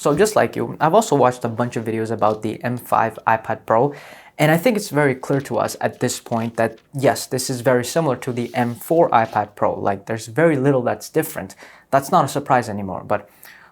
So just like you, I've also watched a bunch of videos about the M5 iPad Pro, and I think it's very clear to us at this point that yes, this is very similar to the M4 iPad Pro. Like there's very little that's different. That's not a surprise anymore. But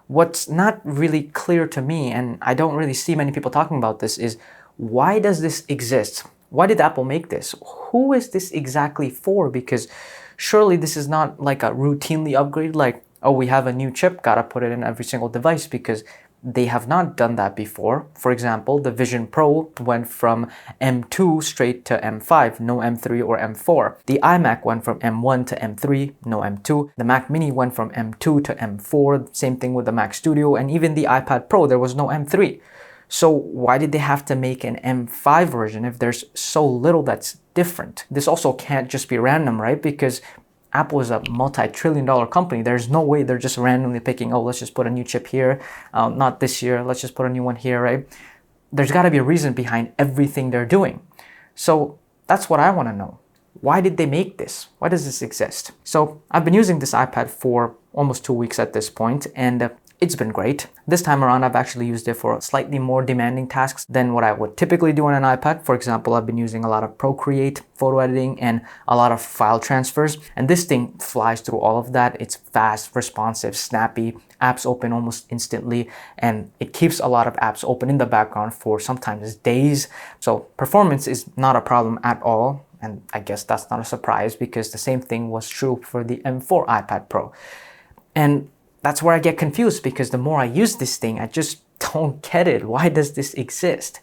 what's not really clear to me, and I don't really see many people talking about this, is why does this exist? Why did Apple make this? Who is this exactly for? Because surely this is not like a routinely upgrade, like, oh, we have a new chip, gotta put it in every single device, because they have not done that before. For example, the Vision Pro went from M2 straight to M5, no M3 or M4. The iMac went from M1 to M3, no M2. The Mac Mini went from M2 to M4, same thing with the Mac Studio, and even the iPad Pro, there was no M3. So why did they have to make an M5 version if there's so little that's different? This also can't just be random, right? Because Apple is a multi-trillion-dollar company. There's no way they're just randomly picking, oh, let's just put a new chip here, not this year, let's just put a new one here, right? There's got to be a reason behind everything they're doing. So that's what I want to know. Why did they make this? Why does this exist? So I've been using this iPad for almost 2 weeks at this point, and it's been great. This time around, I've actually used it for slightly more demanding tasks than what I would typically do on an iPad. For example, I've been using a lot of Procreate, photo editing, and a lot of file transfers. And this thing flies through all of that. It's fast, responsive, snappy, apps open almost instantly, and it keeps a lot of apps open in the background for sometimes days. So performance is not a problem at all. And I guess that's not a surprise because the same thing was true for the M4 iPad Pro. And that's where I get confused, because the more I use this thing, I just don't get it. Why does this exist?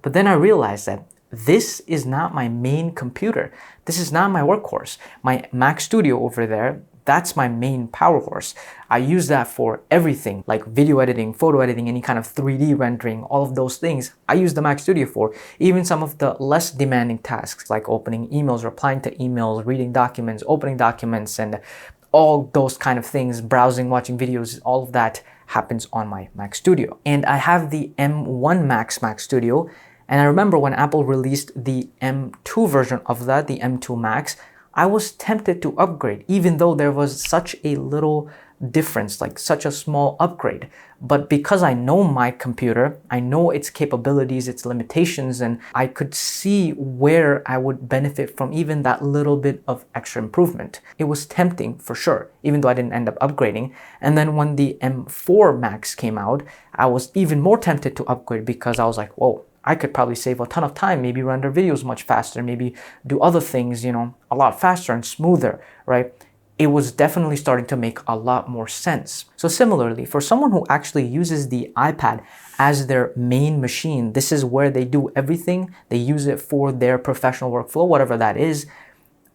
But then I realized that this is not my main computer. This is not my workhorse. My Mac Studio over there, that's my main power horse. I use that for everything, like video editing, photo editing, any kind of 3D rendering, all of those things. I use the Mac Studio for. Even some of the less demanding tasks, like opening emails, replying to emails, reading documents, opening documents, and all those kind of things, browsing, watching videos, all of that happens on my Mac Studio. And I have the M1 Max Mac Studio, and I remember when Apple released the M2 version of that, the M2 Max, I was tempted to upgrade, even though there was such a little difference, like such a small upgrade. But because I know my computer, I know its capabilities, its limitations, and I could see where I would benefit from even that little bit of extra improvement. It was tempting for sure, even though I didn't end up upgrading. And then when the M4 Max came out, I was even more tempted to upgrade because I was like, whoa, I could probably save a ton of time, maybe render videos much faster, maybe do other things, a lot faster and smoother, right? It was definitely starting to make a lot more sense. So similarly, for someone who actually uses the iPad as their main machine, this is where they do everything. They use it for their professional workflow, whatever that is.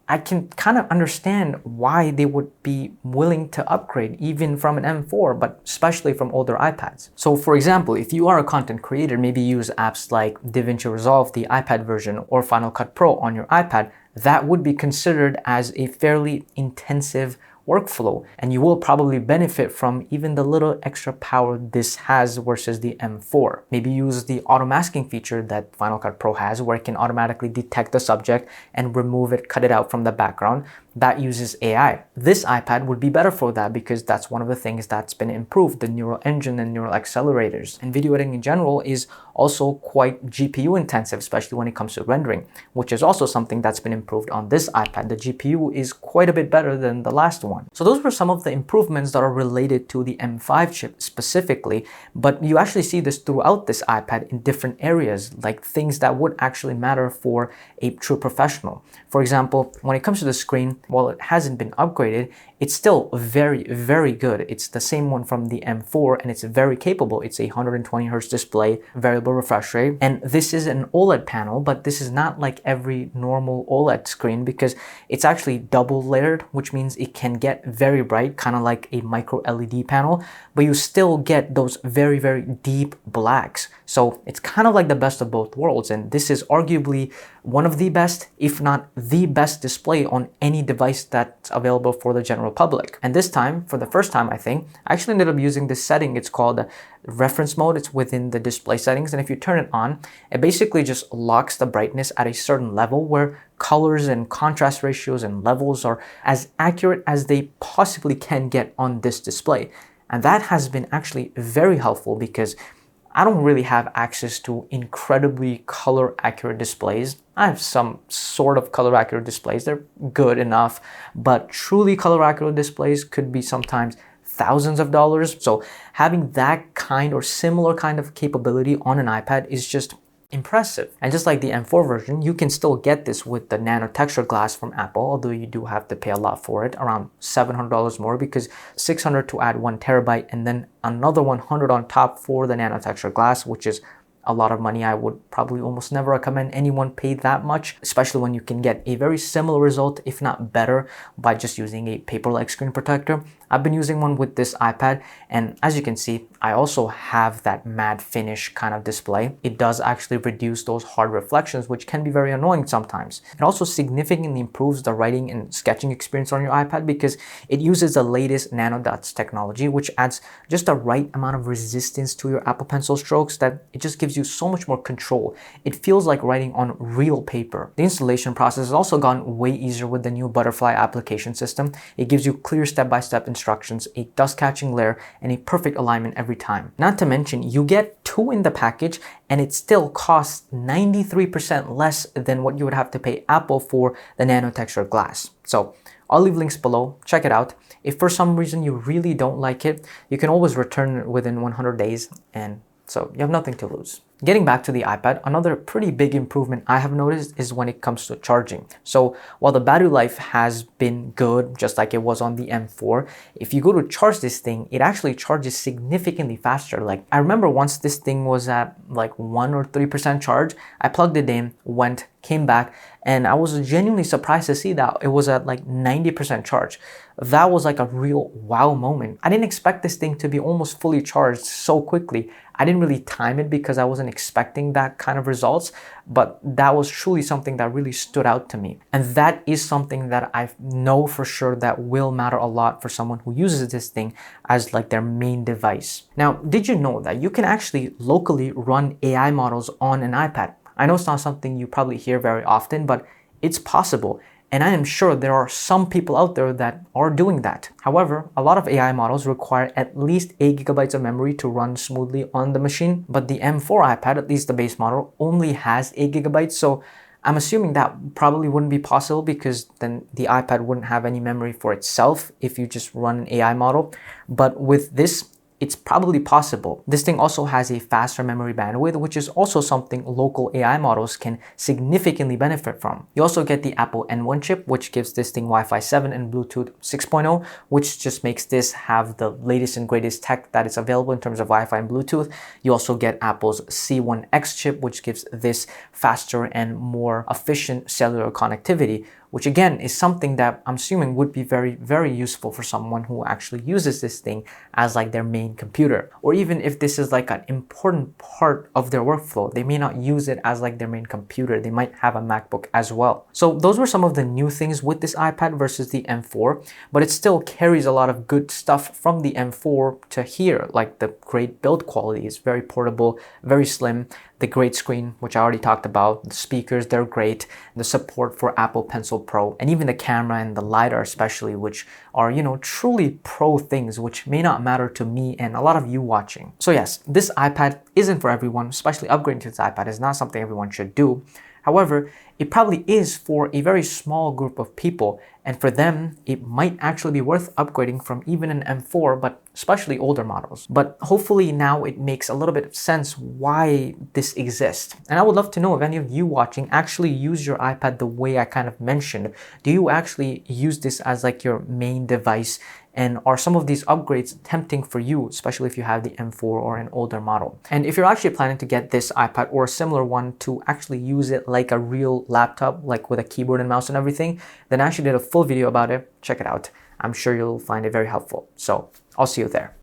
I can kind of understand why they would be willing to upgrade even from an M4, but especially from older iPads. So for example, if you are a content creator, maybe use apps like DaVinci Resolve, the iPad version, or Final Cut Pro on your iPad, that would be considered as a fairly intensive workflow, and you will probably benefit from even the little extra power this has versus the M4. Maybe use the auto masking feature that Final Cut Pro has, where it can automatically detect the subject and remove it, cut it out from the background. That uses AI. This iPad would be better for that because that's one of the things that's been improved, the neural engine and neural accelerators. And video editing in general is also quite GPU intensive, especially when it comes to rendering, which is also something that's been improved on this iPad. The GPU is quite a bit better than the last one. So those were some of the improvements that are related to the M5 chip specifically, but you actually see this throughout this iPad in different areas, like things that would actually matter for a true professional. For example, when it comes to the screen, while it hasn't been upgraded, it's still very, very good. It's the same one from the M4 and it's very capable. It's a 120 Hz display, variable refresh rate. And this is an OLED panel, but this is not like every normal OLED screen because it's actually double layered, which means it can get very bright, kind of like a micro LED panel, but you still get those very, very deep blacks. So it's kind of like the best of both worlds. And this is arguably one of the best, if not the best display on any device that's available for the general public. And this time, for the first time, I think, I actually ended up using this setting. It's called reference mode. It's within the display settings. And if you turn it on, it basically just locks the brightness at a certain level where colors and contrast ratios and levels are as accurate as they possibly can get on this display. And that has been actually very helpful because I don't really have access to incredibly color accurate displays. I have some sort of color accurate displays. They're good enough, but truly color accurate displays could be sometimes thousands of dollars. So having that kind or similar kind of capability on an iPad is just impressive. And just like the M4 version, you can still get this with the nano texture glass from Apple, although you do have to pay a lot for it, around $700 more, because $600 to add 1 TB and then another $100 on top for the nano texture glass, which is a lot of money. I would probably almost never recommend anyone pay that much, especially when you can get a very similar result, if not better, by just using a paper-like screen protector. I've been using one with this iPad, and as you can see, I also have that matte finish kind of display. It does actually reduce those hard reflections, which can be very annoying sometimes. It also significantly improves the writing and sketching experience on your iPad because it uses the latest nano dots technology, which adds just the right amount of resistance to your Apple Pencil strokes that it just gives you so much more control. It feels like writing on real paper. The installation process has also gone way easier with the new Butterfly application system. It gives you clear step-by-step instructions, a dust catching layer, and a perfect alignment every time. Not to mention, you get 2 in the package and it still costs 93% less than what you would have to pay Apple for the nano texture glass. So I'll leave links below, check it out. If for some reason you really don't like it, you can always return it within 100 days, and so you have nothing to lose. Getting back to the iPad, another pretty big improvement I have noticed is when it comes to charging. So while the battery life has been good, just like it was on the M4, if you go to charge this thing, it actually charges significantly faster. Like, I remember once this thing was at like 1 or 3% charge, I plugged it in, went, came back, and I was genuinely surprised to see that it was at like 90% charge. That was like a real wow moment. I didn't expect this thing to be almost fully charged so quickly. I didn't really time it because I wasn't expecting that kind of results, but that was truly something that really stood out to me. And that is something that I know for sure that will matter a lot for someone who uses this thing as like their main device. Now, did you know that you can actually locally run AI models on an iPad? I know it's not something you probably hear very often, but it's possible. And I am sure there are some people out there that are doing that. However, a lot of AI models require at least 8 GB of memory to run smoothly on the machine, but the M4 iPad, at least the base model, only has 8 GB, so I'm assuming that probably wouldn't be possible because then the iPad wouldn't have any memory for itself if you just run an AI model. But with this, it's probably possible. This thing also has a faster memory bandwidth, which is also something local AI models can significantly benefit from. You also get the Apple N1 chip, which gives this thing Wi-Fi 7 and Bluetooth 6.0, which just makes this have the latest and greatest tech that is available in terms of Wi-Fi and Bluetooth. You also get Apple's C1X chip, which gives this faster and more efficient cellular connectivity, which again is something that I'm assuming would be very, very useful for someone who actually uses this thing as like their main computer. Or even if this is like an important part of their workflow, they may not use it as like their main computer. They might have a MacBook as well. So those were some of the new things with this iPad versus the M4, but it still carries a lot of good stuff from the M4 to here, like the great build quality is very portable, very slim, the great screen, which I already talked about, the speakers, they're great, the support for Apple Pencil Pro, and even the camera and the LiDAR especially, which are, you know, truly pro things, which may not matter to me and a lot of you watching. So yes, this iPad isn't for everyone, especially upgrading to this iPad is not something everyone should do. However, it probably is for a very small group of people, and for them, it might actually be worth upgrading from even an M4, but especially older models. But hopefully now it makes a little bit of sense why this exists. And I would love to know if any of you watching actually use your iPad the way I kind of mentioned. Do you actually use this as like your main device? And are some of these upgrades tempting for you, especially if you have the M4 or an older model? And if you're actually planning to get this iPad or a similar one to actually use it like a real laptop, like with a keyboard and mouse and everything, then I actually did a full video about it. Check it out. I'm sure you'll find it very helpful. So I'll see you there.